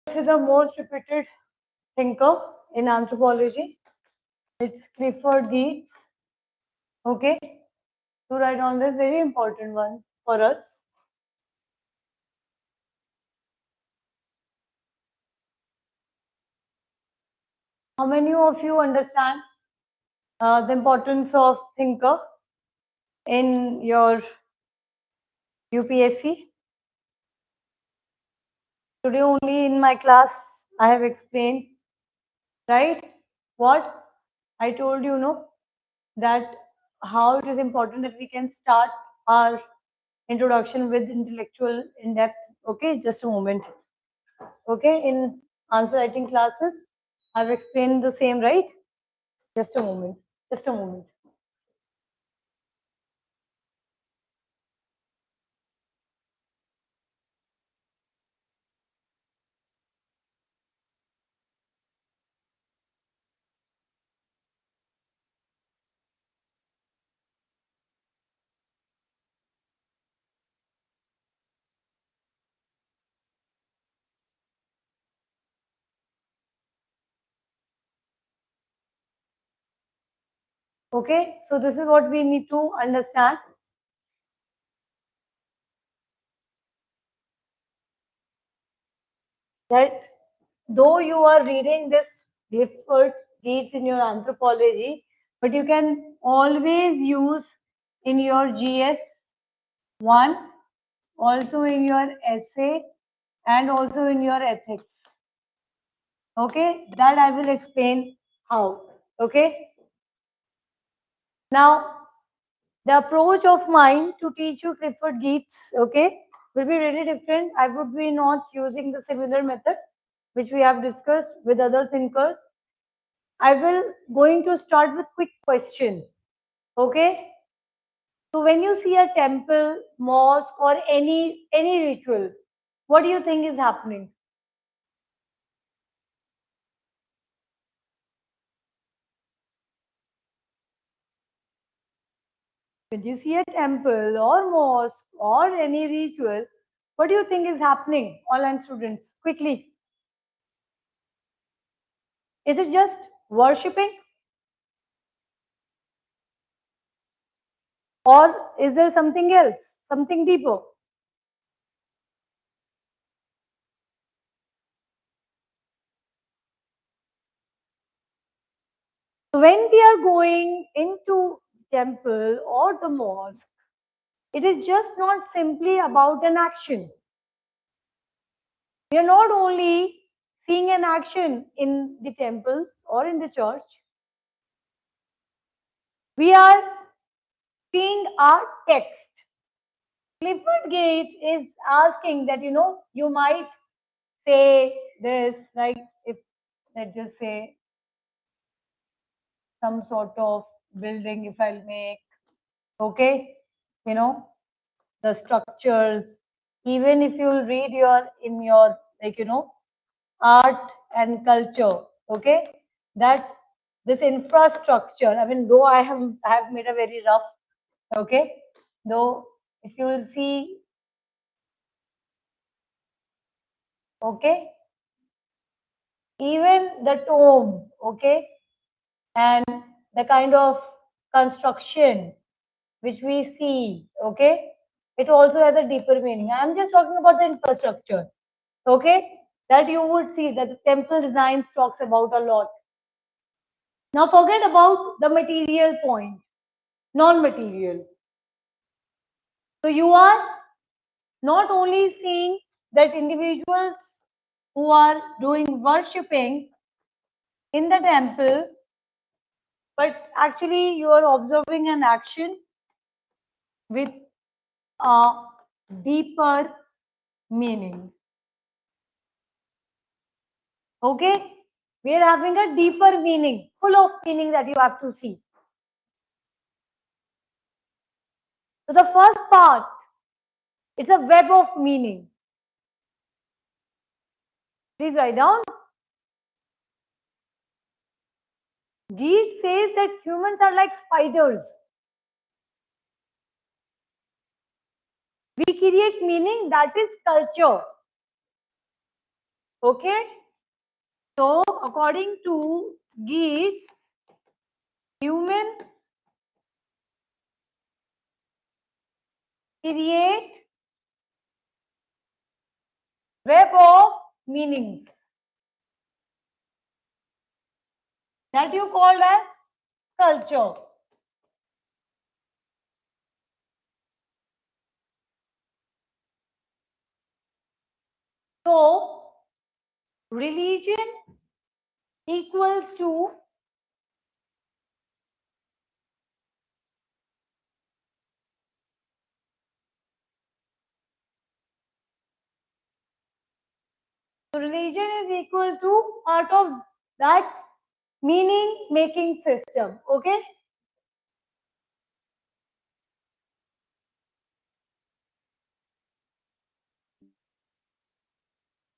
This is the most repeated thinker in anthropology. It's Clifford Geertz. Okay, to write on this very important one for us. How many of you understand the importance of thinker in your UPSC? Today only in my class I have explained, right? What I told you, no, that how it is important that we can start our introduction with intellectual in depth. Okay, just a moment. Okay, in answer writing classes, I've explained the same, right? Just a moment. Just a moment. Okay, so this is what we need to understand. That though you are reading this Clifford Geertz in your anthropology, but you can always use in your GS 1, also in your essay, and also in your ethics. Okay, that I will explain how. Okay, now the approach of mine to teach you Clifford Geertz, okay, will be really different. I would be not using the similar method which we have discussed with other thinkers. I will going to start with quick question. Okay. So when you see a temple, mosque, or any ritual, what do you think is happening? When you see a temple or mosque or any ritual, what do you think is happening, online students? Quickly. Is it just worshipping? Or is there something else, something deeper? So when we are going into temple or the mosque, it is just not simply about an action. We are not only seeing an action in the temple or in the church, we are seeing a text. Clifford Geertz is asking that, you might say this, like if, let's just say, some sort of building, if I'll make, okay, the structures, even if you'll read in your, art and culture, okay, that this infrastructure, I mean, though I have made a very rough, okay, though if you will see, okay, even the tomb, okay, and the kind of construction which we see, okay, it also has a deeper meaning. I am just talking about the infrastructure, okay, that you would see that the temple designs talks about a lot. Now forget about the material point, non-material. So you are not only seeing that individuals who are doing worshipping in the temple, but actually you are observing an action with a deeper meaning. Okay? We are having a deeper meaning, full of meaning that you have to see. So the first part, it's a web of meaning. Please write down. Geertz says that humans are like spiders. We create meaning, that is culture. Okay. So according to Geertz, humans create web of meanings that you called as culture. So religion equals to religion is equal to part of that meaning making system. Okay.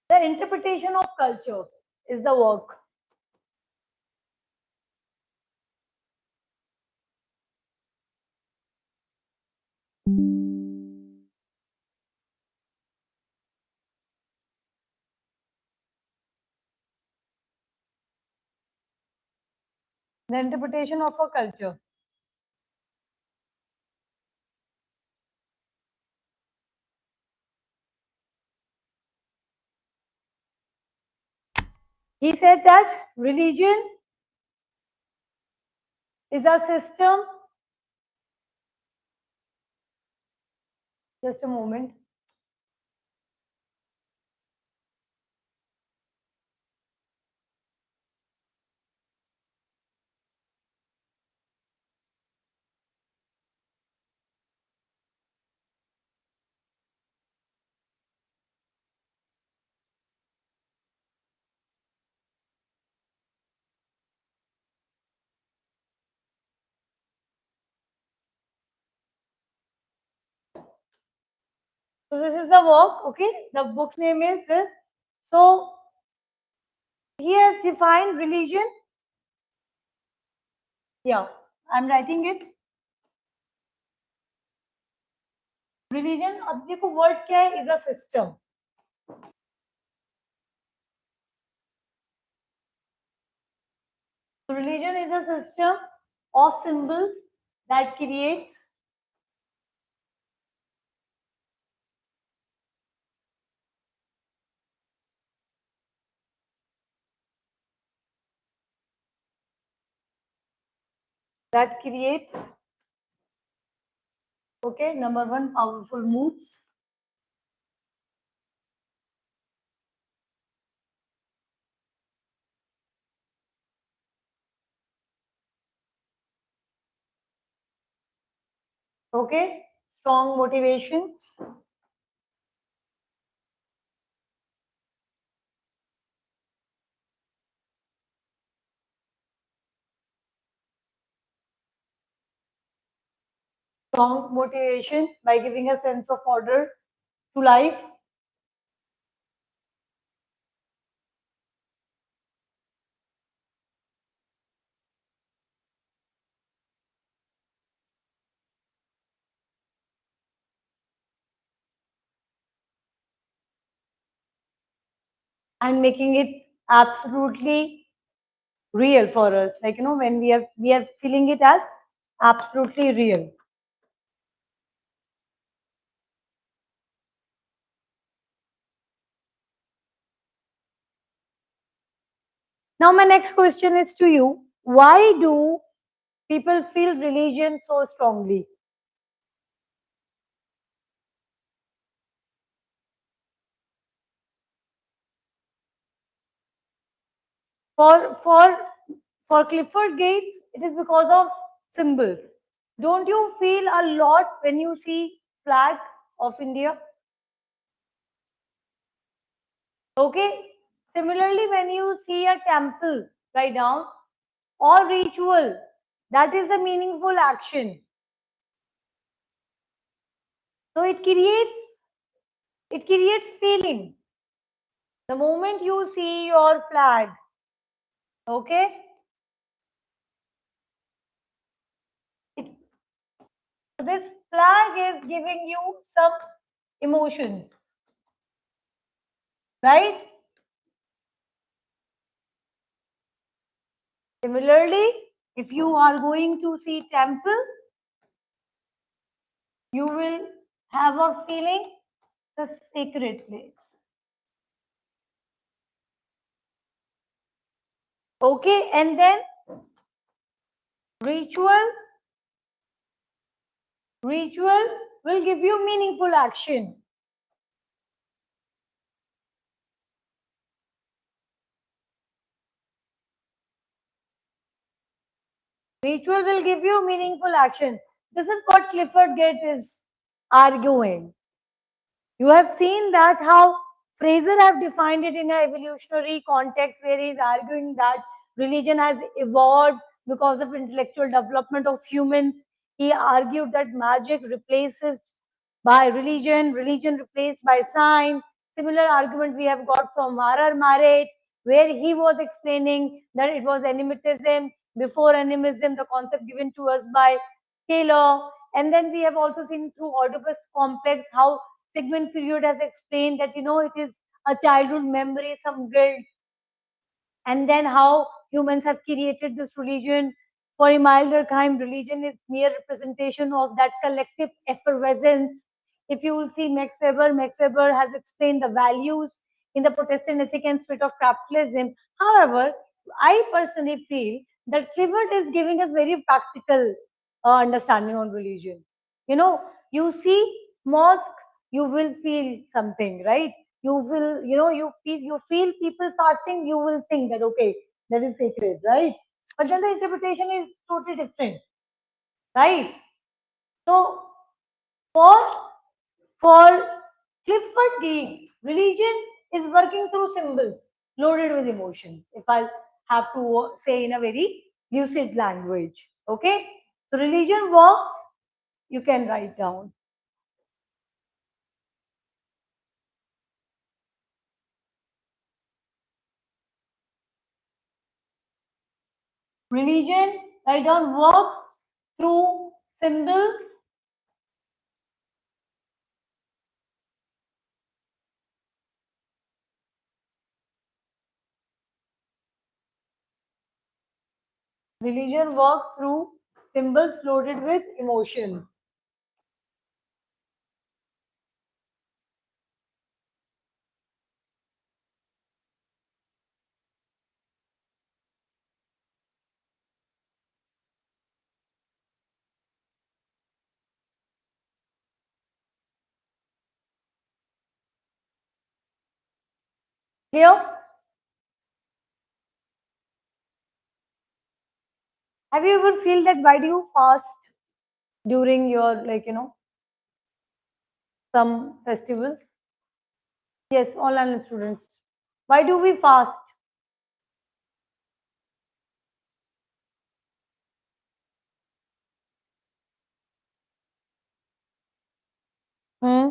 The interpretation of culture is the work. The interpretation of a culture. He said that religion is a system. Just a moment. So this is the work. Okay. The book name is this. So he has defined religion. Yeah, I'm writing it. Religion, अब देखो word क्या है? Is a system. So religion is a system of symbols that creates okay, number one, powerful moods. Okay, strong motivation. Strong motivation by giving a sense of order to life. And making it absolutely real for us, like when we are feeling it as absolutely real. Now my next question is to you: why do people feel religion so strongly? For Clifford Gates, it is because of symbols. Don't you feel a lot when you see flag of India? Okay. Similarly, when you see a temple right now or ritual, that is a meaningful action. So it creates feeling. The moment you see your flag, okay, it, so this flag is giving you some emotions, right? Similarly, if you are going to see temple, you will have a feeling the sacred place. Okay, and then ritual will give you meaningful action. Ritual will give you meaningful action. This is what Clifford Geertz is arguing. You have seen that how Fraser have defined it in an evolutionary context where he is arguing that religion has evolved because of intellectual development of humans. He argued that magic replaces by religion, religion replaced by science. Similar argument we have got from R.R. Marett, where he was explaining that it was animism, before animism, the concept given to us by Taylor. And then we have also seen through Oedipus complex how Sigmund Freud has explained that, it is a childhood memory, some guilt, and then how humans have created this religion. For a milder kind, religion is mere representation of that collective effervescence. If you will see Max Weber has explained the values in the Protestant ethic and spirit of capitalism. However, I personally feel that Clifford is giving us very practical understanding on religion. You see mosque, you will feel something, right? You will, you feel people fasting, you will think that okay, that is sacred, right? But then the interpretation is totally different, right? So for for Clifford Geertz, religion is working through symbols loaded with emotions. If I'll have to say in a very lucid language, okay? So religion works, you can write down. Religion, write down, works through symbols. Religion works through symbols loaded with emotion. Clear? Have you ever feel that why do you fast during your some festivals? Yes, online students. Why do we fast? Hmm?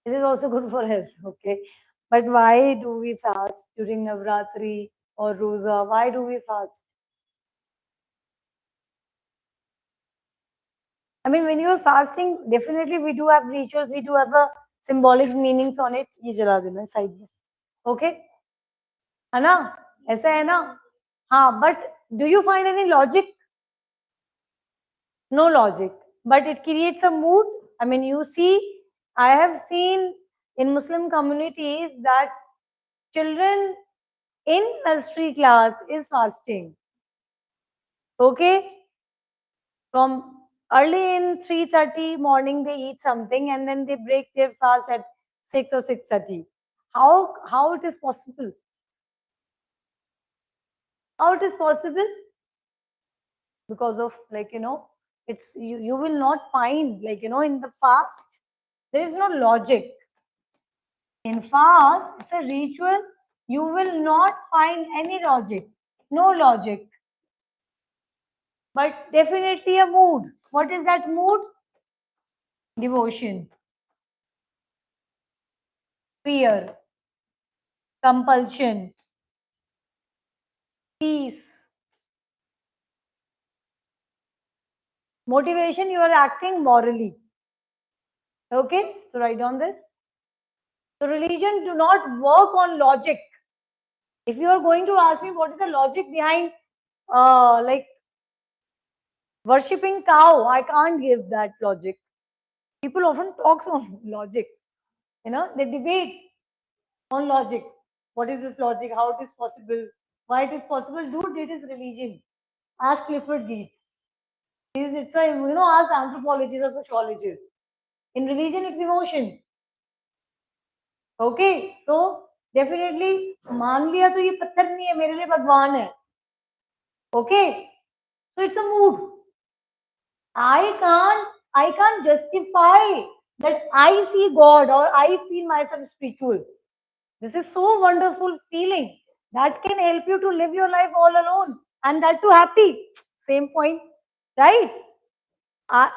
It is also good for health, okay. But why do we fast during Navratri or Rosa? Why do we fast? I mean, when you're fasting, definitely we do have rituals, we do have a symbolic meanings on it. ये जला देना side में, okay? है ना? ऐसा है ना? हाँ, but do you find any logic? No logic, but it creates a mood. I mean, you see, I have seen in Muslim communities that children in nursery class is fasting. Okay, from early in 3:30 morning they eat something and then they break their fast at 6 or 6:30. How it is possible? How it is possible? Because of it's you will not find in the fast there is no logic. In fast, it's a ritual. You will not find any logic. No logic. But definitely a mood. What is that mood? Devotion, fear, compulsion, peace, motivation. You are acting morally. Okay? So write down this. So religion do not work on logic. If you are going to ask me what is the logic behind like worshipping cow, I can't give that logic. People often talk on logic. They debate on logic. What is this logic? How it is possible? Why it is possible? Dude, it is religion. Ask Clifford Geertz. It's a, ask anthropologists or sociologists. In religion, it's emotion. Okay, so definitely मान लिया तो ये पत्थर नहीं है, मेरे लिए भगवान है. Okay, so it's a mood. I can't justify that I see God or I feel myself spiritual. This is so wonderful feeling that can help you to live your life all alone and that too happy. Same point, right?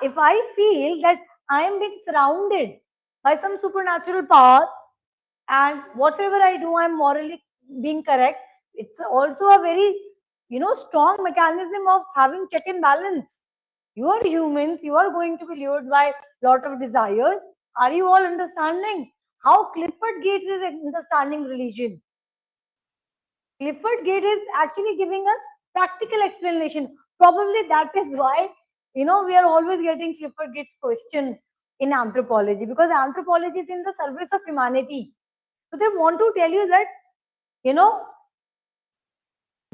If I feel that I am being surrounded by some supernatural power and whatever I do, I'm morally being correct, it's also a very, strong mechanism of having check and balance. You are humans, you are going to be lured by a lot of desires. Are you all understanding how Clifford Geertz is understanding religion? Clifford Geertz is actually giving us practical explanation. Probably that is why, we are always getting Clifford Geertz question in anthropology, because anthropology is in the service of humanity. So they want to tell you that,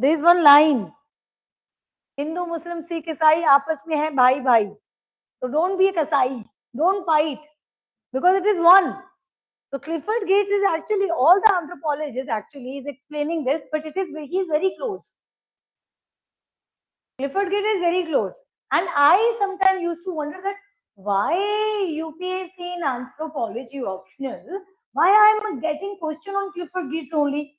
there is one line, Hindu, Muslim, Sikh, Isai आपस में है भाई भाई. So don't be a Kasai, don't fight, because it is one. So Clifford Geertz is actually, all the anthropologists actually is explaining this, but he is very close. Clifford Geertz is very close. And I sometimes used to wonder that why UPSC in anthropology optional, why I am getting question on Clifford Geertz only.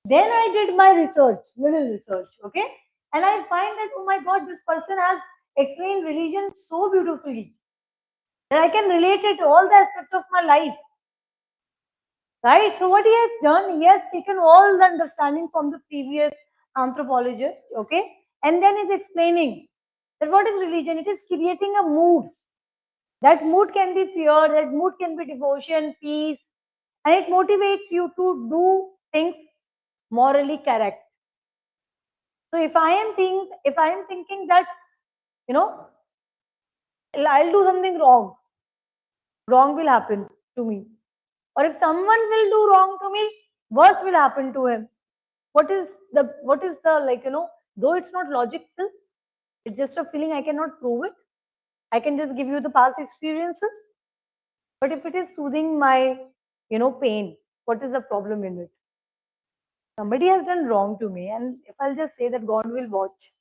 Then I did my research, little research, okay? And I find that, oh my God, this person has explained religion so beautifully that I can relate it to all the aspects of my life. Right? So what he has done, he has taken all the understanding from the previous anthropologist, okay? And then he's explaining that what is religion? It is creating a mood. That mood can be fear, that mood can be devotion, peace, and it motivates you to do things morally correct. So if I am thinking that, I'll do something wrong will happen to me. Or if someone will do wrong to me, worse will happen to him. What is the though it's not logical, it's just a feeling, I cannot prove it. I can just give you the past experiences. But if it is soothing my, pain, what is the problem in it? Somebody has done wrong to me, and if I'll just say that God will watch,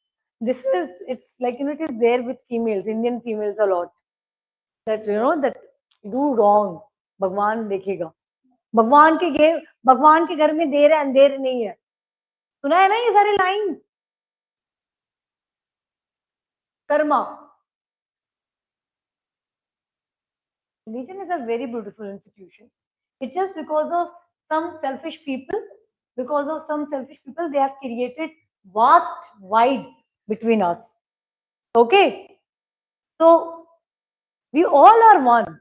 it's like, it is there with females, Indian females a lot. That, that do wrong, भगवान देखेगा. भगवान के घर में देर है अंधेर नहीं है. सुना है ना ये सारे line? Karma. Religion is a very beautiful institution. It's just because of some selfish people, they have created vast void between us. Okay? So we all are one.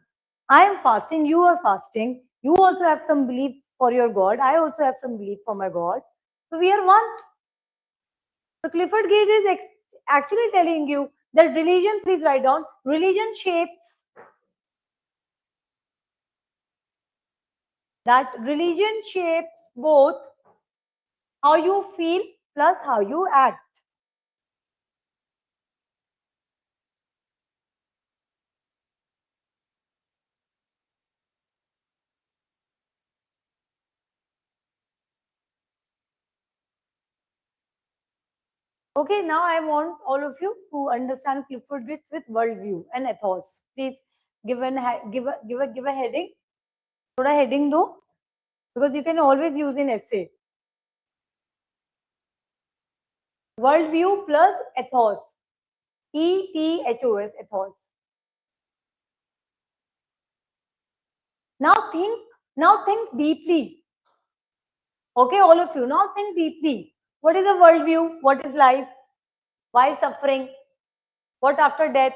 I am fasting, you are fasting. You also have some belief for your God. I also have some belief for my God. So we are one. So Clifford Geertz is actually telling you that religion, please write down, religion shapes both how you feel plus how you act. Okay, now I want all of you to understand Clifford Geertz with worldview and ethos. Please give a heading. Thoda heading do, because you can always use in essay. Worldview plus ethos. ETHOS, ethos. Now think deeply. Okay, all of you, now think deeply. What is a worldview? What is life? Why suffering? What after death?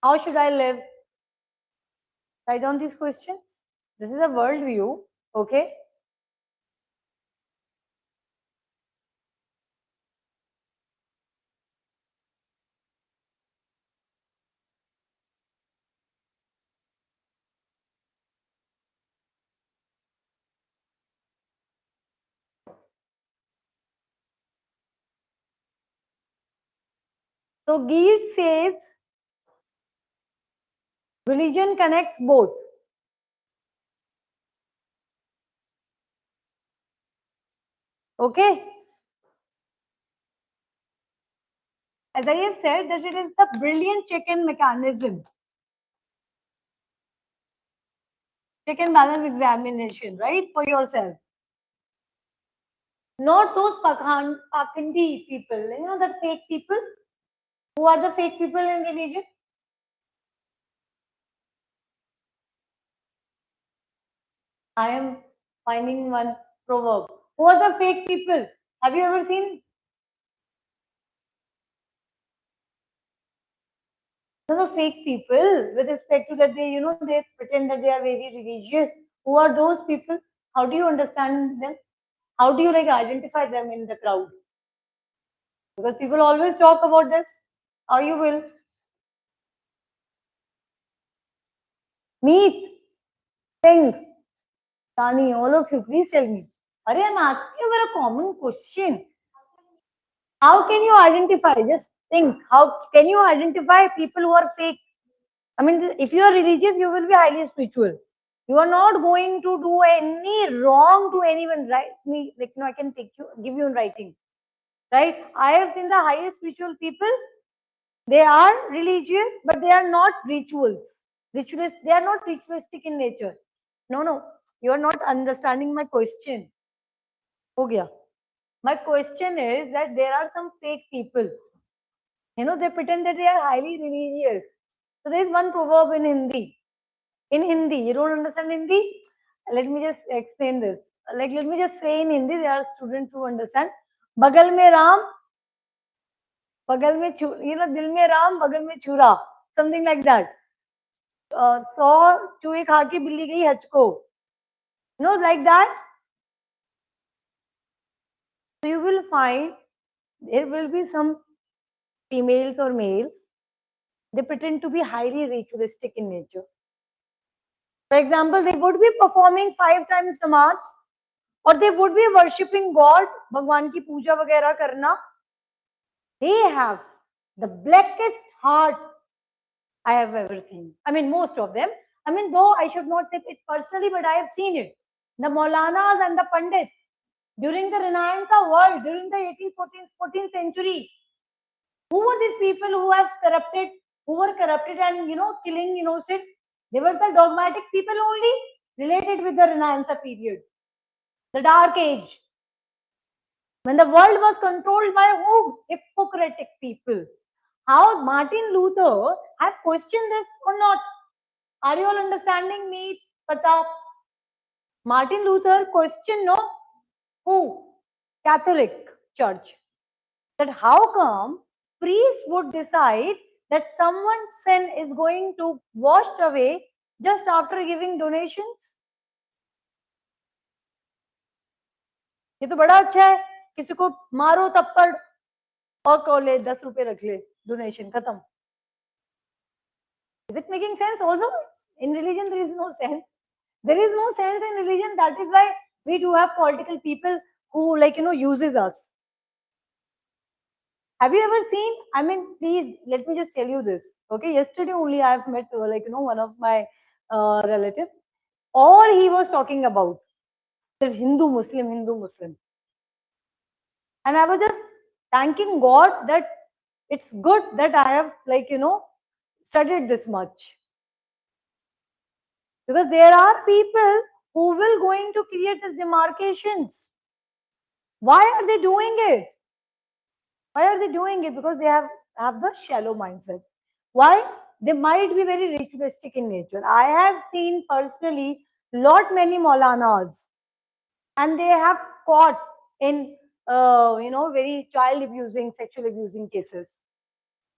How should I live? Write down these questions. This is a worldview, okay? So Geertz says religion connects both. Okay? As I have said, that it is the brilliant check-in mechanism. Check and balance examination, right? For yourself. Not those Pakhandi people, you know, the fake people. Who are the fake people in religion? I am finding one proverb. Who are the fake people? Have you ever seen the fake people with respect to that they, you know, they pretend that they are very religious? Who are those people? How do you understand them? How do you like identify them in the crowd? Because people always talk about this. How you will meet, think, Tani, all of you, please tell me. Are I'm asking you a very common question. How can you identify? Just think. How can you identify people who are fake? I mean, if you are religious, you will be highly spiritual. You are not going to do any wrong to anyone, right? Me, like, no, I can take you, give you in writing, right? I have seen the highest spiritual people. They are religious, but they are not rituals. Ritualist. They are not ritualistic in nature. No, no, you are not understanding my question. हो गया. My question is that there are some fake people. You know, they pretend that they are highly religious. So there is one proverb in Hindi. In Hindi, you don't understand Hindi? Let me just explain this. Like, let me just say in Hindi, there are students who understand. Bagal mein Ram, bagal mein you know, dil mein Ram, bagal mein chura. Something like that. 100 चूहे खा के बिल्ली गई हज को. You know, like that. So you will find there will be some females or males. They pretend to be highly ritualistic in nature. For example, they would be performing 5 times namaz, or they would be worshipping God, Bhagwan ki puja वगैरह करना. They have the blackest heart I have ever seen. I mean, most of them. I mean, though I should not say it personally, but I have seen it. The Maulanas and the Pandits during the Renaissance world, during the 18th, 14th century, who were these people who have corrupted, who were corrupted and, you know, killing innocent? They were the dogmatic people only related with the Renaissance period, the Dark Age, when the world was controlled by whom? Hippocratic people. How Martin Luther have questioned this or not? Are you all understanding me, Pratap? Martin Luther questioned, no? Who? Catholic Church. That how come priests would decide that someone's sin is going to washed away just after giving donations? ये तो बड़ा अच्छा है. किसी को मारो तप्पड़ और कहो ले 10 रुपए रख ले, डोनेशन खत्म. Is it making sense? Also, in religion there is no sense. There is no sense in religion. That is why we do have political people who, like, you know, uses us. Have you ever seen? I mean, please let me just tell you this. Okay, yesterday only I have met, like, you know, one of my relatives. All he was talking about is Hindu Muslim, Hindu Muslim. And I was just thanking God that it's good that I have, like, you know, studied this much. Because there are people who will going to create these demarcations. Why are they doing it? Why are they doing it? Because they have the shallow mindset. Why? They might be very ritualistic in nature. I have seen personally lot many Maulanas, and they have caught in you know, very child abusing, sexual abusing cases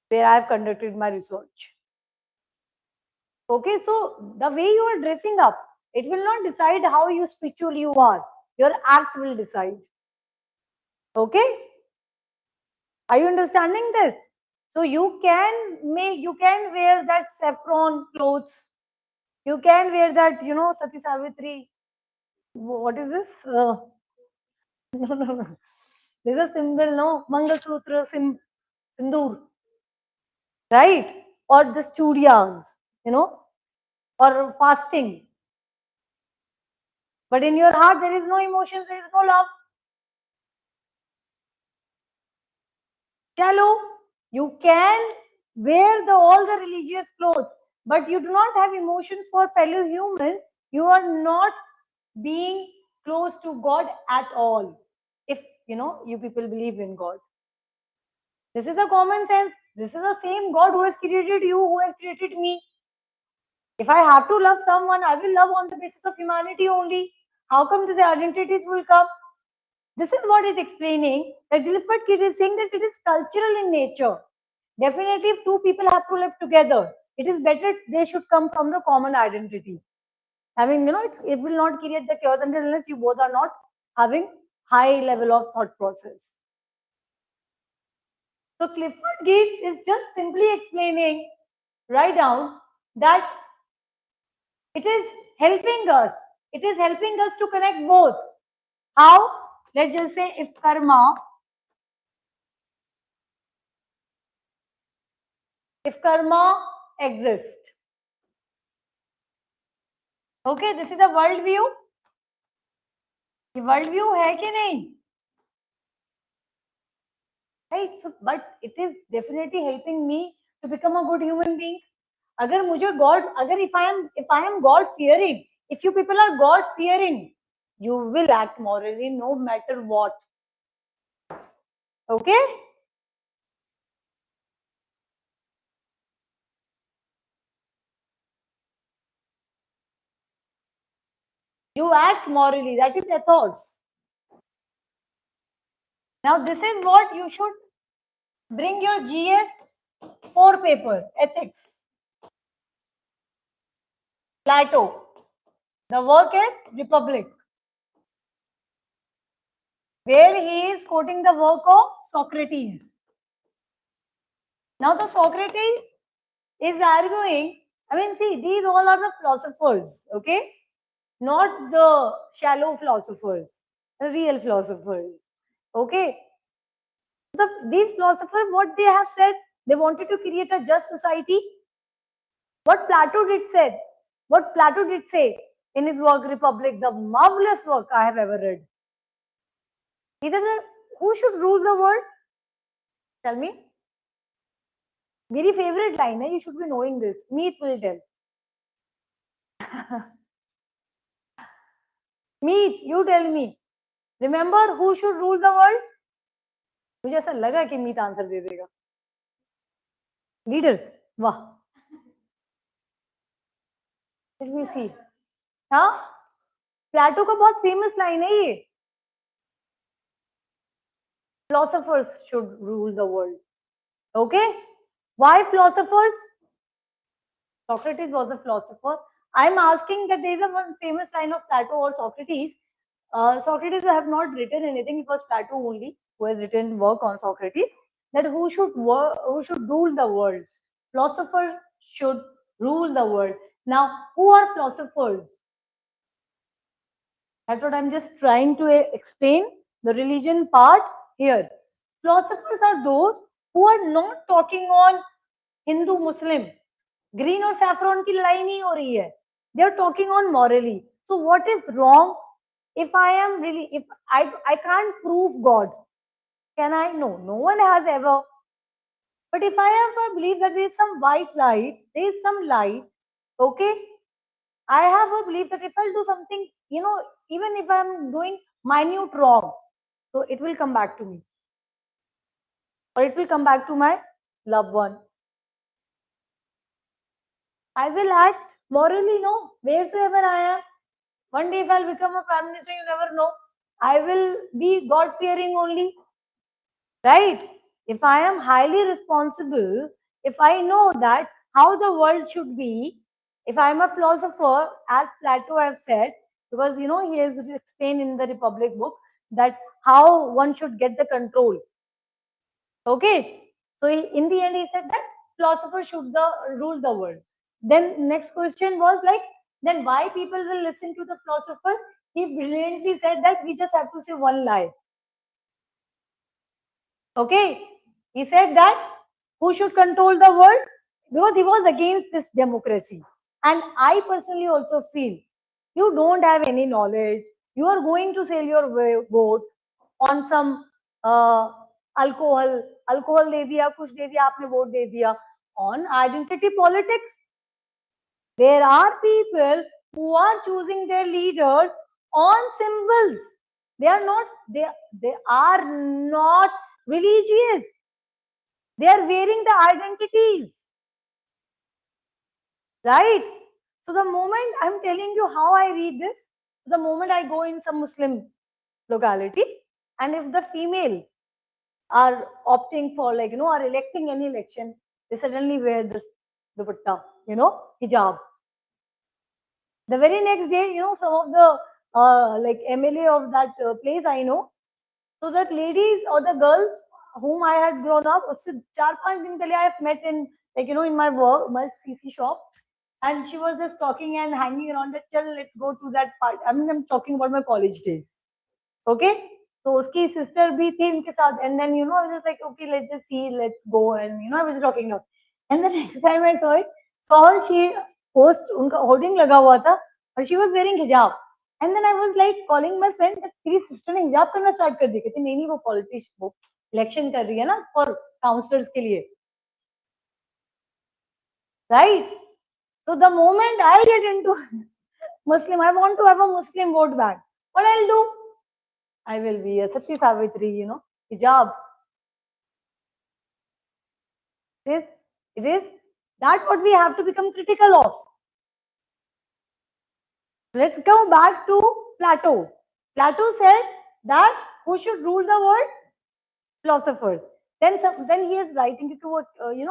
where I have conducted my research. Okay, so the way you are dressing up, it will not decide how you spiritual you are. Your act will decide. Okay, are you understanding this? So you can wear that saffron clothes. You can wear that, you know, Sati Savitri. What is this? No, no, no. This is a symbol, no? Mangal Sutra, Sindoor. right? Or the studios, or fasting. But in your heart, there is no emotions, there is no love. Shallow. You can wear all the religious clothes, but you do not have emotions for fellow humans. You are not being close to God at all. If you people believe in God, this is a common sense. This is the same God who has created you, who has created me. If I have to love someone, I will love on the basis of humanity only. How come these identities will come? This is what is explaining that Clifford Kid is saying that it is cultural in nature. Definitely, if two people have to live together, it is better they should come from the common identity. I mean, it will not create the chaos unless you both are not having high level of thought process. So Clifford Geertz is just simply explaining right down that it is helping us. It is helping us to connect both. How? Let's just say if karma exists. Okay, this is a world view. ये world view है कि नहीं? Right? So, but it is definitely helping me to become a good human being. अगर मुझे God, अगर if I am God fearing, if you people are God fearing, you will act morally no matter what. Okay? You act morally. That is ethos. Now, this is what you should bring your GS4 paper, ethics. Plato. The work is Republic, where he is quoting the work of Socrates. Now, the Socrates is arguing, I mean, see, these all are the philosophers, okay? Not the shallow philosophers, the real philosophers, okay? These philosophers, what they have said, they wanted to create a just society. What Plato did say in his work Republic, the marvelous work I have ever read. He said, who should rule the world? Tell me. Very favorite line, you should be knowing this. Meet will tell. Meet, you tell me. Remember who should rule the world? मुझे ऐसा लगा कि मीत answer दे देगा. Leaders, वाह. Let me see. हाँ, Plato का बहुत famous line है ये. Philosophers should rule the world. Okay? Why philosophers? Socrates was a philosopher. I'm asking that there is a one famous line of Plato or Socrates. Socrates have not written anything. It was Plato only who has written work on Socrates. That who should rule the world? Philosophers should rule the world. Now, who are philosophers? That's what I'm just trying to explain the religion part here. Philosophers are those who are not talking on Hindu, Muslim. Green और saffron की लड़ाई नहीं हो रही है. They are talking on morally. So what is wrong? If I can't prove God, can I? No, no one has ever. But if I ever believe that there is some white light, there is some light, okay? I have a belief that if I'll do something, even if I'm doing minute wrong, so it will come back to me. Or it will come back to my loved one. I will act morally, no, wheresoever I am. One day if I'll become a prime minister, you never know. I will be God-fearing only. Right? If I am highly responsible, if I know that how the world should be, if I am a philosopher, as Plato have said, because he has explained in the Republic book that how one should get the control. Okay? So in the end, he said that philosophers should rule the world. Then next question was like, then why people will listen to the philosopher? He brilliantly said that we just have to say one lie. Okay, he said that who should control the world, because he was against this democracy. And I personally also feel you don't have any knowledge. You are going to sell your vote on some alcohol. Alcohol दे दिया, कुछ दे दिया, आपने vote दे दिया. On identity politics, there are people who are choosing their leaders on symbols. They are not religious. They are wearing the identities, right? So the moment I'm telling you how I read this, the moment I go in some Muslim locality, and if the females are opting for, like, are electing any election, they suddenly wear this dupatta, hijab. The very next day, some of the like MLA of that place I know, so that ladies or the girls whom I had grown up, उससे 4-5 दिन पहले I have met in, like, in my work, my CC shop, and she was just talking and hanging around that, chal, let's go to that part. I mean, I'm talking about my college days. Okay, so उसकी sister भी थी इनके साथ, and then I was just like, okay, let's just see, let's go, and I was just talking now. And the next time I saw her, she post उनका hoarding लगा हुआ था, और she was wearing hijab. And then I was like calling my friend that तेरी sister ने hijab करना start कर दी. कहती नहीं वो politician, वो election कर रही है ना for counselors के लिए, right? So the moment I get into Muslim, I want to have a Muslim vote bank. What I'll do? I will be a Sati Savitri, hijab. It is that what we have to become critical of. Let's go back to Plato. Plato said that who should rule the world? Philosophers. Then he is writing to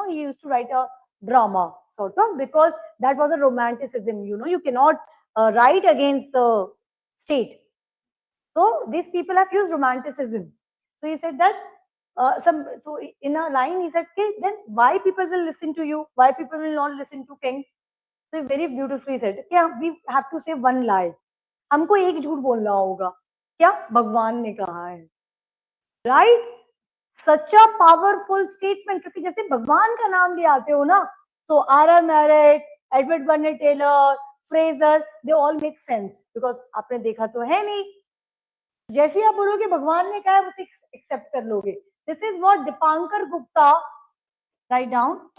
he used to write a drama sort of, because that was a romanticism. You cannot write against the state. So these people have used romanticism. So he said that so in a line he said, okay, then why people will listen to you? Why people will not listen to king? So he very beautifully said, yeah, we have to say one lie. हमको एक झूठ बोलना होगा. क्या? भगवान ने कहा है. Right? Such a powerful statement. क्योंकि जैसे भगवान का नाम ले आते हो ना, so R.R. Marriott, Edward Burnett Taylor, Fraser, they all make sense, because आपने देखा तो है नहीं. जैसे आप बोलोगे भगवान ने कहा है, उसे एक्सेप्ट कर लोगे. This is what Dipankar Gupta, write down,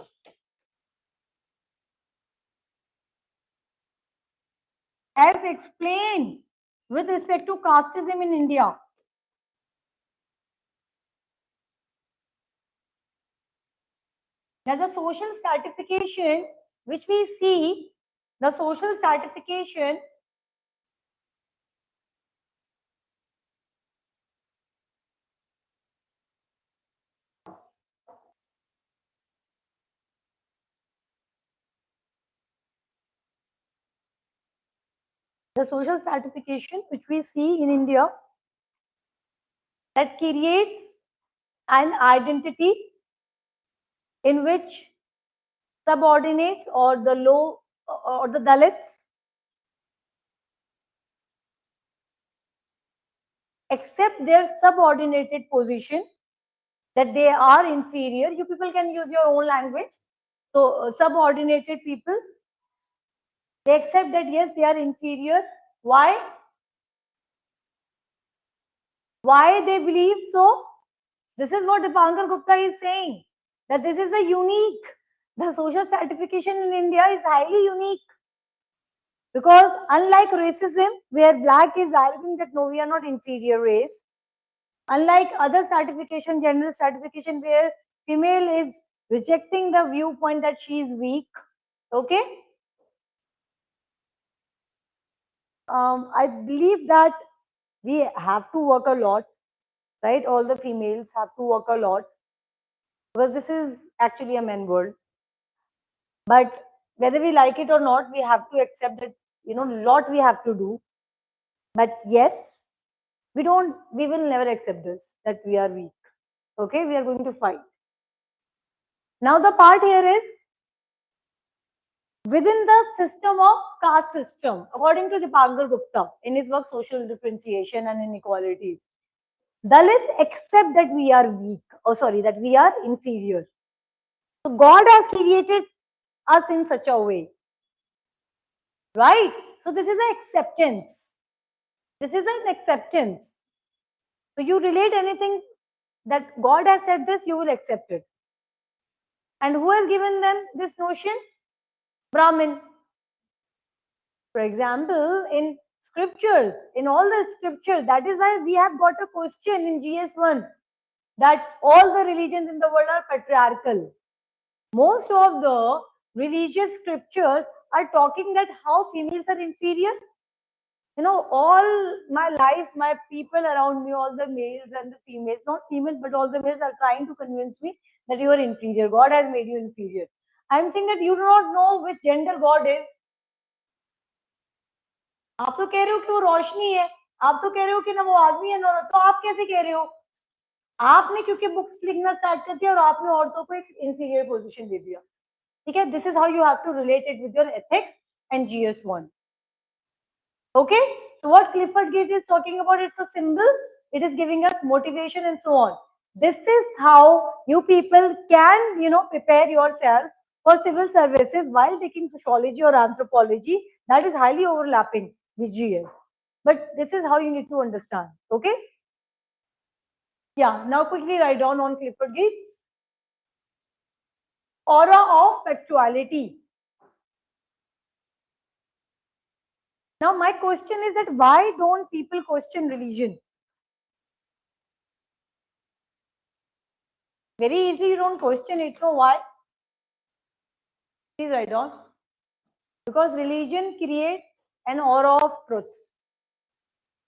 has explained with respect to casteism in India. Now the social stratification which we see, the social stratification which we see in India, that creates an identity in which subordinates or the low or the Dalits accept their subordinated position, that they are inferior. You people can use your own language. So subordinated people, they accept that yes, they are inferior. Why? Why they believe so? This is what Dipankar Gupta is saying, that this is a unique, the social stratification in India is highly unique. Because unlike racism, where black is arguing that no, we are not inferior race, unlike other stratification, gender stratification, where female is rejecting the viewpoint that she is weak, okay? I believe that we have to work a lot, right? All the females have to work a lot, because this is actually a men world. But whether we like it or not, we have to accept that, lot we have to do. But yes, we will never accept this, that we are weak. Okay, we are going to fight. Now the part here is, within the system of caste system, according to Dipankar Gupta in his work Social Differentiation and Inequality, Dalits accept that we are weak, that we are inferior. So God has created us in such a way, right? So this is an acceptance. This is an acceptance. So you relate anything that God has said this, you will accept it. And who has given them this notion? Brahmin. For example, in scriptures, in all the scriptures, that is why we have got a question in GS1 that all the religions in the world are patriarchal. Most of the religious scriptures are talking that how females are inferior. You know, all my life, my people around me, all the males and the females, not females, but all the males are trying to convince me that you are inferior. God has made you inferior. I'm thinking that you do not know which gender God is. आप तो कह रहे हो कि वो रोशनी है, आप तो कह रहे हो कि ना वो आदमी है ना औरत, तो आप कैसे कह रहे हो? आपने क्योंकि बुक्स लिखना स्टार्ट कर दिया और आपने औरतों को एक इंफीरियर पोजीशन दे दिया. ठीक है, this is how you have to relate it with your ethics and GS1. Okay, so what Clifford Geertz is talking about, it's a symbol, it is giving us motivation and so on. This is how you people can, you know, prepare yourself for civil services while taking sociology or anthropology. That is highly overlapping with GS. But this is how you need to understand. Okay? Yeah, now quickly write down on Clifford Geertz. Aura of factuality. Now my question is that why don't people question religion? Very easily you don't question it. So why? Please write down. Because religion creates an aura of truth.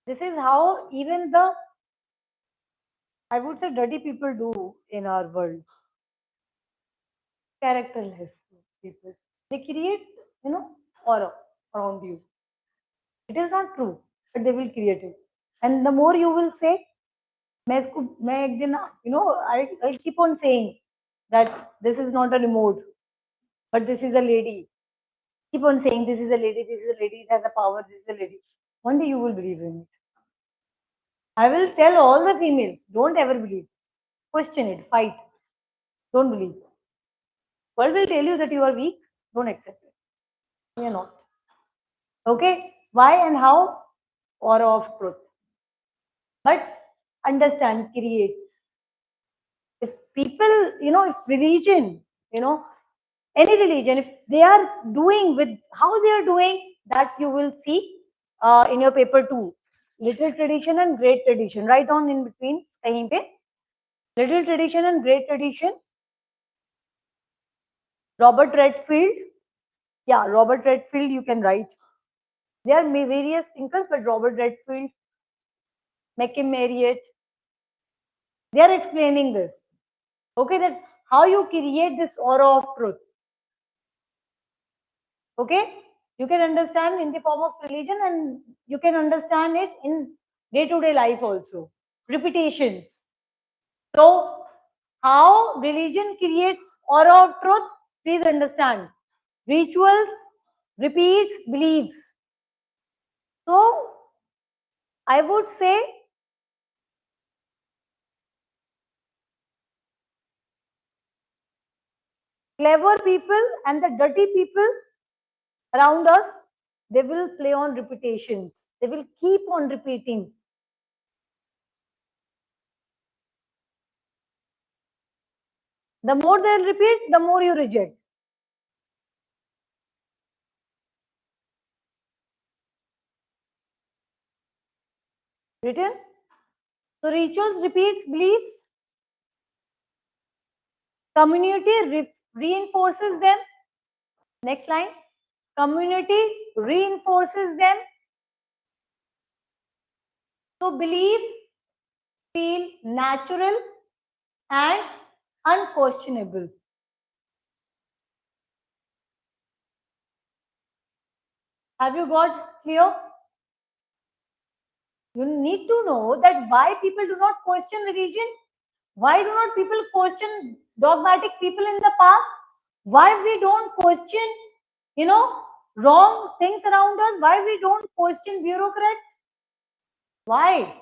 This is how even the, I would say, dirty people do in our world. Characterless people. They create, you know, aura around you. It is not true, but they will create it. And the more you will say, you know, I keep on saying that this is not a remote, but this is a lady. Keep on saying this is a lady, this is a lady, it has a power, this is a lady. One day you will believe in it. I will tell all the females, don't ever believe. Question it, fight. Don't believe. World will tell you that you are weak, don't accept it. You are not. Okay? Why and how? Aura of truth. But understand, creates. If people, you know, if religion, you know, any religion, if they are doing with how they are doing, that you will see in your paper 2. Little tradition and great tradition. Write down in between. Kahin pe. Little tradition and great tradition. Robert Redfield. Yeah, Robert Redfield, you can write. There are various thinkers, but Robert Redfield, Malcolm Marriott, they are explaining this. Okay, that how you create this aura of truth. Okay, you can understand in the form of religion and you can understand it in day-to-day life also. Repetitions. So, how religion creates aura of truth? Please understand. Rituals, repeats, beliefs. So, I would say clever people and the dirty people around us, they will play on repetitions. They will keep on repeating. The more they'll repeat, the more you reject. Written? So rituals, repeats, beliefs. Community reinforces them. Next line. Community reinforces them. So beliefs feel natural and unquestionable. Have you got clear? You need to know that why people do not question religion. Why do not people question dogmatic people in the past? Why we don't question, you know, wrong things around us? Why we don't question bureaucrats? Why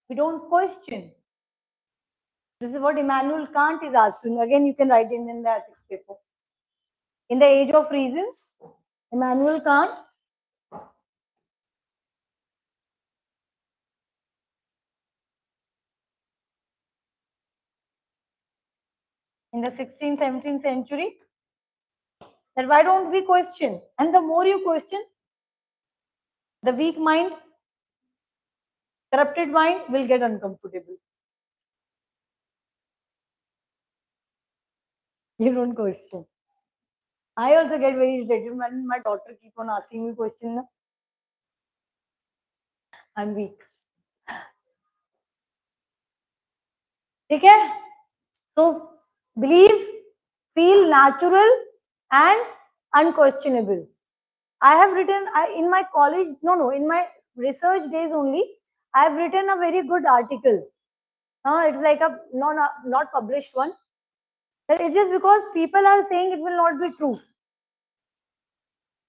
we don't question? This is what Immanuel Kant is asking. Again, you can write in that. paper. In the age of reasons, Immanuel Kant. In the 16th, 17th century, that why don't we question? And the more you question, the weak mind, corrupted mind will get uncomfortable. You don't question. I also get very irritated when my daughter keep on asking me questions. I'm weak. Okay? So beliefs feel natural and unquestionable. I have written in my college, in my research days only, I have written a very good article. It's like a not published one. That it's just because people are saying it will not be true.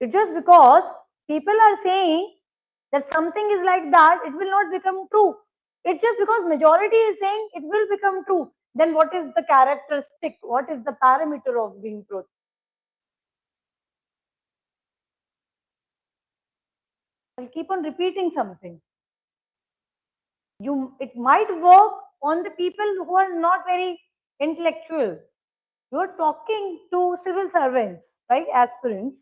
It's just because people are saying that something is like that, it will not become true. It's just because majority is saying it will become true. Then what is the characteristic? What is the parameter of being truth? I'll keep on repeating something. It might work on the people who are not very intellectual. You're talking to civil servants, right? Aspirants.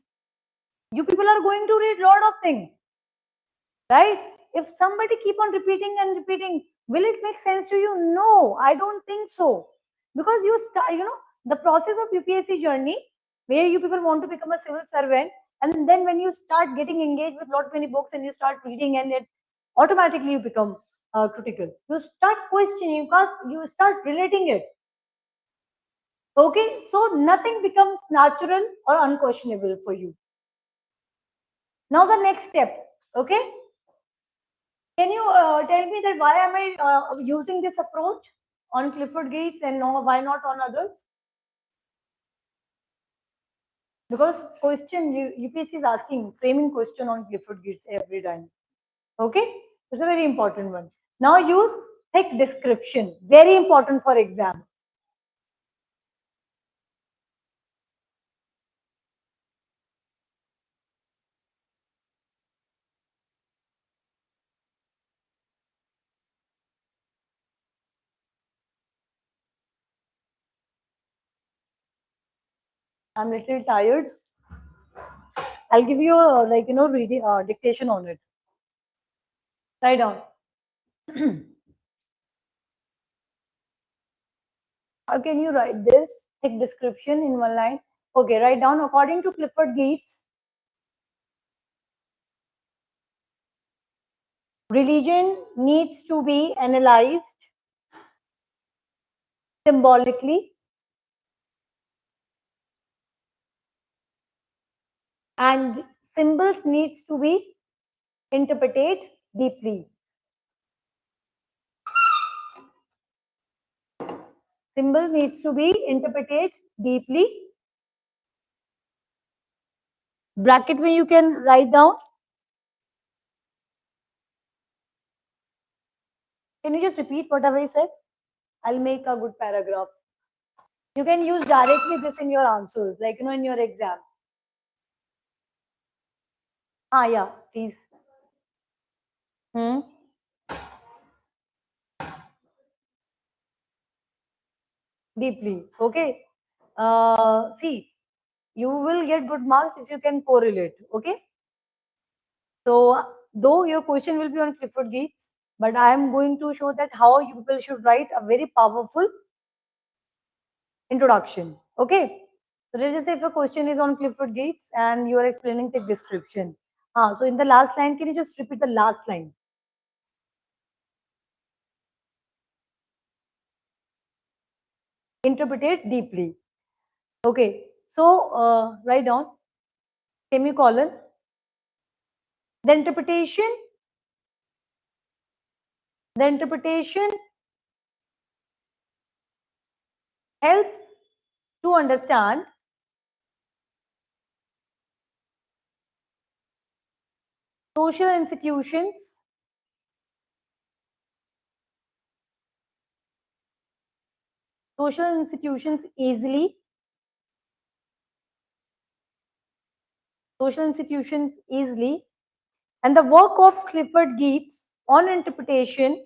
You people are going to read lot of things, right? If somebody keep on repeating and repeating, will it make sense to you? No, I don't think so. Because you start, the process of UPSC journey, where you people want to become a civil servant, and then when you start getting engaged with lot many books and you start reading, and it automatically you become critical. You start questioning because you start relating it. Okay, so nothing becomes natural or unquestionable for you. Now the next step, okay? Can you tell me that why am I using this approach on Clifford Geertz and why not on others? Because question UPSC is asking framing question on Clifford Geertz every time. Okay, it's a very important one. Now use thick description, very important for exam. I'm little tired. I'll give you a, reading dictation on it. Write down. How can you write this thick description in one line? Okay, write down according to Clifford Geertz. Religion needs to be analyzed symbolically and symbols needs to be interpreted deeply. Symbol needs to be interpreted deeply. Bracket where you can write down. Can you just repeat whatever I said? I'll make a good paragraph. You can use directly this in your answers, like in your exam. Yeah, please. Deeply. Okay. See, you will get good marks if you can correlate. Okay. So, though your question will be on Clifford Geertz, but I am going to show that how you people should write a very powerful introduction. Okay. So let's just say if a question is on Clifford Geertz and you are explaining the description. So in the last line, can you just repeat the last line? Interpret it deeply. Okay. So write down semicolon. The interpretation helps to understand social institutions easily social institutions easily. And the work of Clifford Geertz on interpretation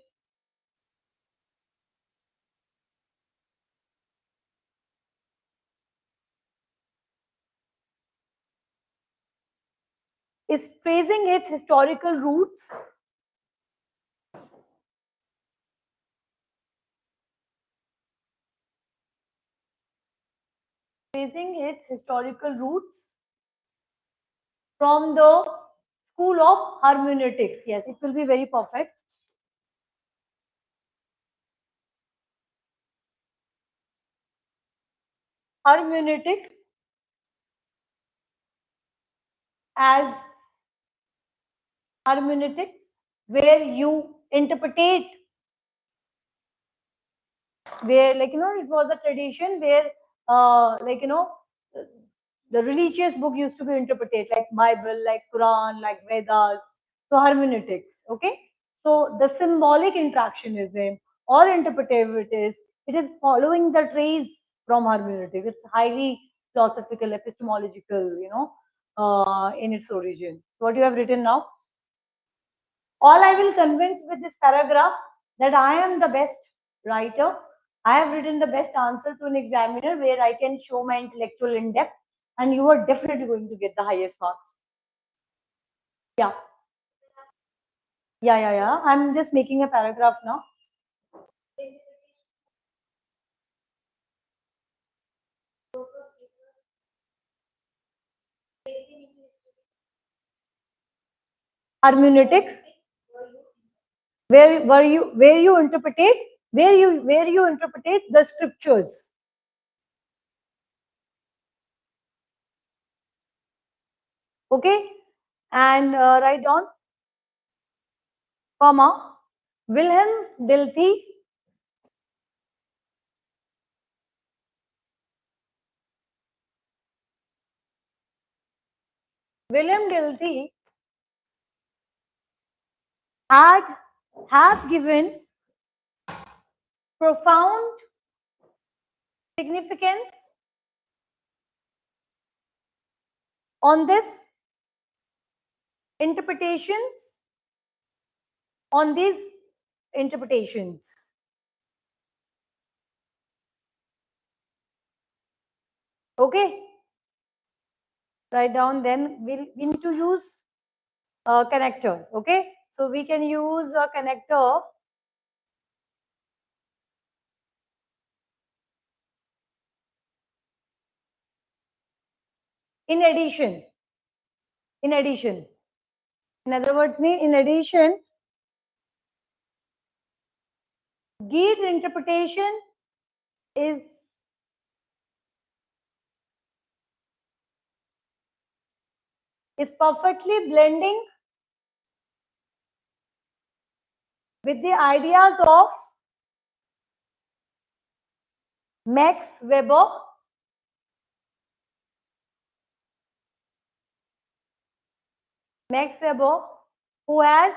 is tracing its historical roots from the school of hermeneutics. Yes, it will be very perfect. Hermeneutics as hermeneutics, where you interpretate, where it was a tradition where the religious book used to be interpreted like Bible, like Quran, like Vedas. So hermeneutics, okay. So the symbolic interactionism or interpretivities, it is following the trace from hermeneutics. It's highly philosophical, epistemological, in its origin. So what you have written now? All I will convince with this paragraph that I am the best writer. I have written the best answer to an examiner where I can show my intellectual in depth, and you are definitely going to get the highest marks. Yeah. Yeah. I'm just making a paragraph now. Hermeneutics, where you interpretate the scriptures. Okay, and write down, comma, Wilhelm Dilthey William Dilthey have given profound significance on this interpretations, on these interpretations. Okay, write down. Then we need to use a connector. Okay, so we can use a connector in addition. In other words, in addition, Geertz interpretation is perfectly blending with the ideas of Max Weber, who has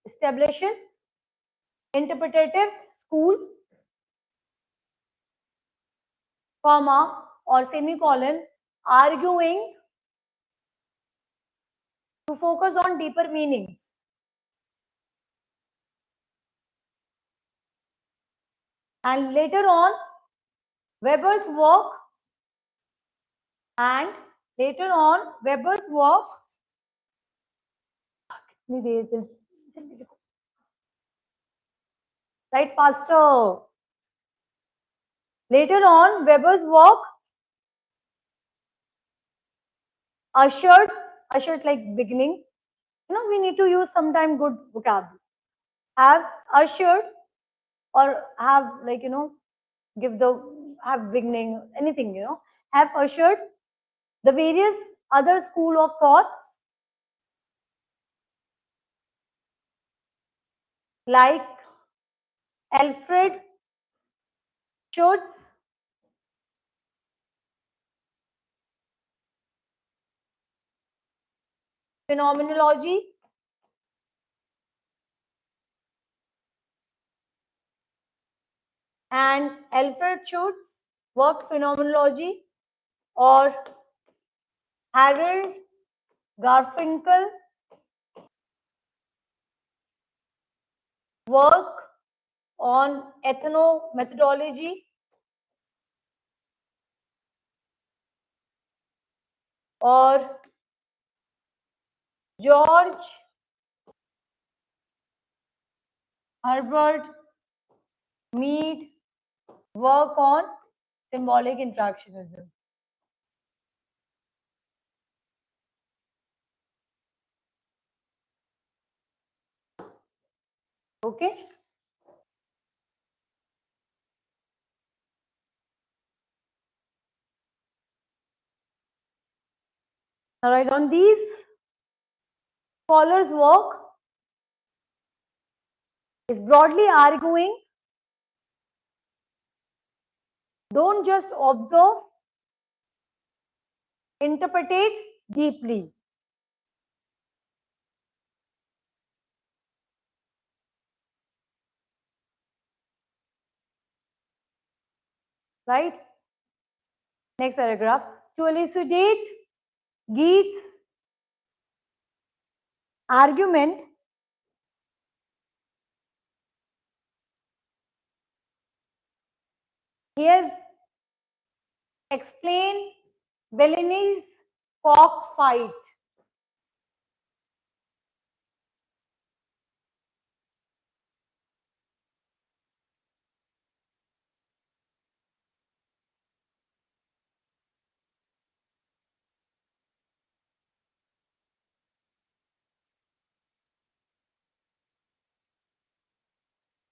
establishes interpretative school, comma or semicolon, arguing to focus on deeper meanings. And later on, Weber's work write faster. Later on, Weber's work ushered like beginning. We need to use sometime good vocabulary. Have ushered, or have have beginning, anything, have ushered the various other school of thoughts like Alfred Schutz, phenomenology, and Alfred Schutz work phenomenology, or Harold Garfinkel work on ethnomethodology, or George Herbert Mead work on symbolic interactionism. Okay? All right, on these scholars' work is broadly arguing, don't just observe, interpret deeply. Right? Next paragraph. To elucidate Geertz' argument, he has explained Bellini's cockfight.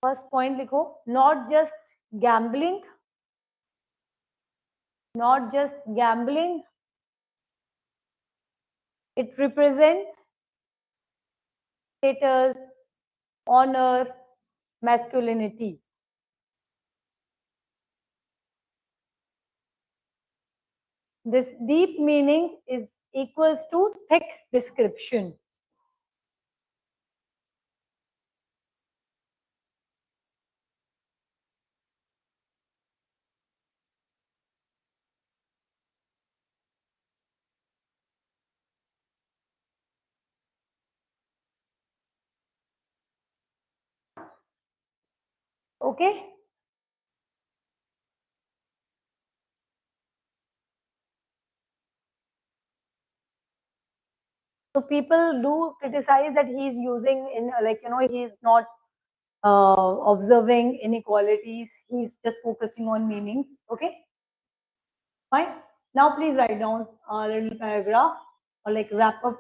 First point लिखो, not just gambling, not just gambling. It represents status, honor, masculinity. This deep meaning is equals to thick description. Okay? So people do criticize that he is using in he is not observing inequalities. He's just focusing on meanings. Okay, fine. Now please write down a little paragraph or like wrap up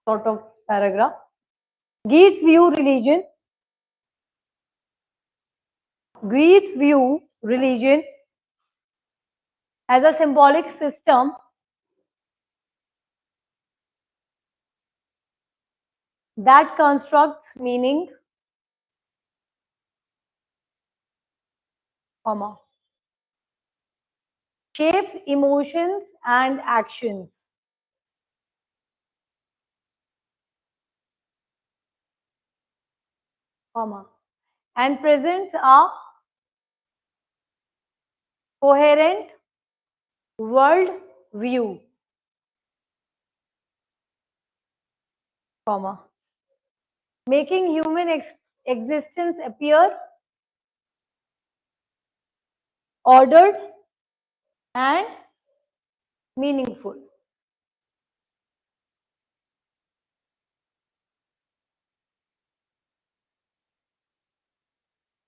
sort of paragraph. Geertz view religion. Geertz view religion as a symbolic system that constructs meaning, comma, shapes emotions and actions, comma, and presents a coherent world view, comma, making human existence appear ordered and meaningful.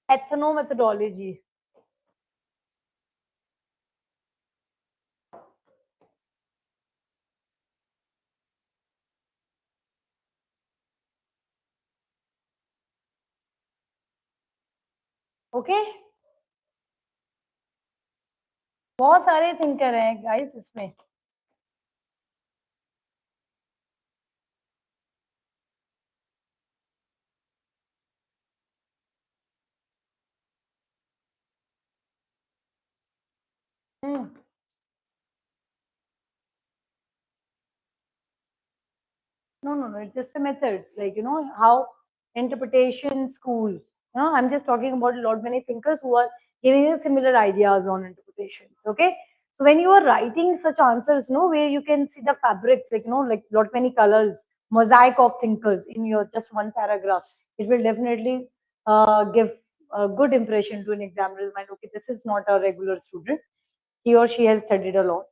Ethnomethodology. Okay? बहुत सारे thinker हैं guys इसमें. No. It's just a methods, like how interpretation school. I'm just talking about a lot many thinkers who are giving you similar ideas on interpretations. Okay, so when you are writing such answers, where you can see the fabrics, like like lot many colors, mosaic of thinkers in your just one paragraph, it will definitely give a good impression to an examiner's mind. Okay, this is not a regular student, he or she has studied a lot.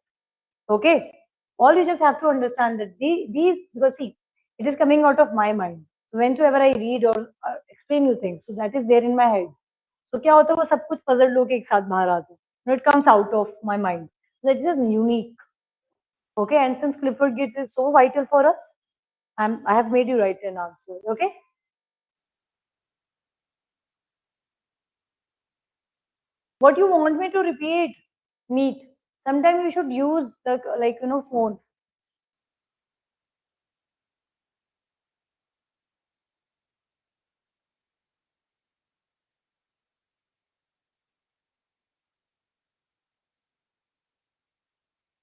Okay, all you just have to understand that these, because see, it is coming out of my mind. So whenever I read or explain you things, so that is there in my head. So क्या होता है, वो सब कुछ puzzle लोग एक साथ बाहर आते हैं. It comes out of my mind. That is unique. Okay, and since Clifford Geertz is so vital for us, I have made you write an answer. Okay. What you want me to repeat? Neat. Sometimes you should use the phone.